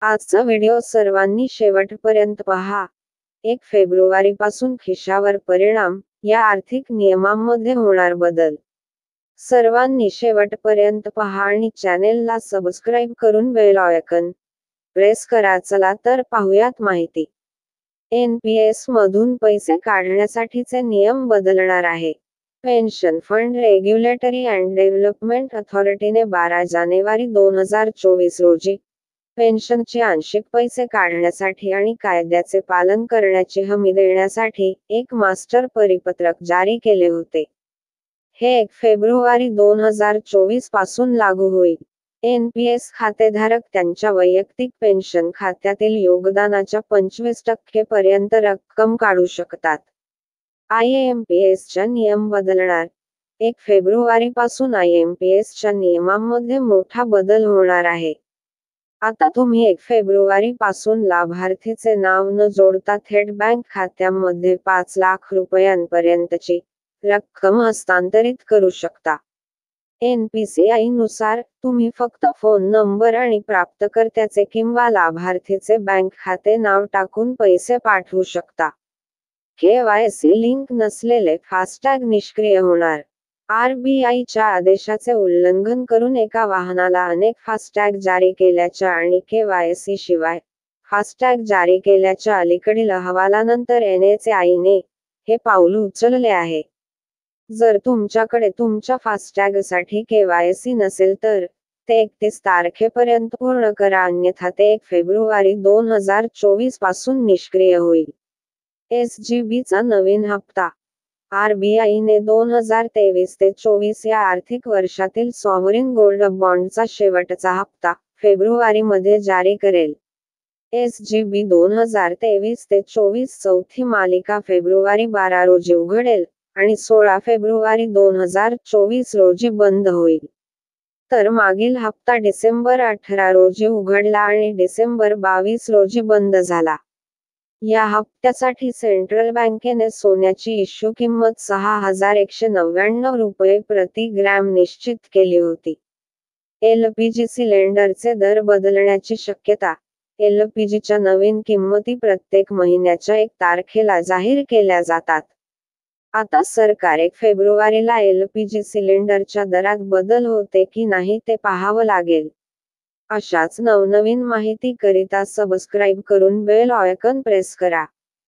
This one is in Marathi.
आजचा व्हिडिओ सर्वांनी शेवटपर्यंत पहा. 1 फेब्रुवारीपासून खिशावर परिणाम, या आर्थिक नियमांमध्ये होणार बदल. सर्वांनी शेवटपर्यंत पहा आणि चॅनेलला सबस्क्राईब करून बेल आयकॉन प्रेस करा. चला तर पाहूयात माहिती. NPS मधून पैसे काढण्यासाठीचे नियम बदलणार आहे. Pension fund regulatory and development अथॉरिटीने 12 जानेवारी 2024 रोजी पेन्शनचे आंशिक पैसे काढण्यासाठी आणि कायद्याचे पालन करण्याची हमी देण्यासाठी एक मास्टर परिपत्रक जारी केले होते. हे 1 फेब्रुवारी 2024 पासून लागू होईल. NPS खातेधारक त्यांच्या वैयक्तिक पेन्शन खात्यातील योगदानाच्या 25% पर्यंत रक्कम काढू शकतात. IMPSच्या नियम बदलणार. 1 फेब्रुवारीपासून IMPSच्या नियमांमध्ये मोठा बदल होणार आहे. आता तुम्ही 1 फेब्रुवारी पासून लाभार्थीचे नाव न जोडता थेट बँक खात्यामध्ये 5 लाख रुपयांपर्यंतची रक्कम हस्तांतरित करू शकता. NPCI नुसार, तुम्ही फक्त फोन नंबर आणि प्राप्तकर्त्याचे किंवा लाभार्थीचे बँक खाते नाव टाकून पैसे पाठवू शकता. KYC लिंक नसलेले फास्टॅग निष्क्रिय होणार. RBIच्या आदेशाचे उल्लंघन करून एका वाहनाला अनेक फास्टॅग जारी केल्याच्या आणि KYC शिवाय फास्टॅग जारी केल्याच्या अलीकडील अहवालानंतर NHAIने हे पाऊल उचलले आहे. जर तुमच्याकडे तुमच्या फास्टॅगसाठी KYC नसेल तर ते 31 तारखेपर्यंत पूर्ण करा, अन्यथा ते 1 फेब्रुवारी 2024 पासून निष्क्रिय होईल. SGBचा नवीन हप्ता. RBIने 2023 ते 24 या आर्थिक वर्षातील सॉव्हरीन गोल्ड बॉण्डचा शेवटचा हप्ता फेब्रुवारीमध्ये जारी करेल. SGB 2023 ते 24 चौथी मालिका फेब्रुवारी 12 रोजी उघडेल आणि 16 फेब्रुवारी 2024 रोजी बंद होईल. तर मागील हप्ता डिसेंबर 18 रोजी उघडला आणि डिसेंबर 22 रोजी बंद झाला. या हप्त्यासाठी सेंट्रल बँकेने सोन्याची इश्यू किंमत 6,199 रुपये प्रति ग्रॅम निश्चित केली होती. LPG सिलेंडरचे दर बदलण्याची शक्यता. LPGच्या नवीन किंमती प्रत्येक महिन्याच्या 1 तारखेला जाहीर केल्या जातात. आता सरकार 1 फेब्रुवारीला LPG सिलेंडरच्या दरात बदल होते की नाही ते पाहावं लागेल. अशाच नवनवीन माहितीकरिता सबस्क्राईब करून बेल आयकॉन प्रेस करा.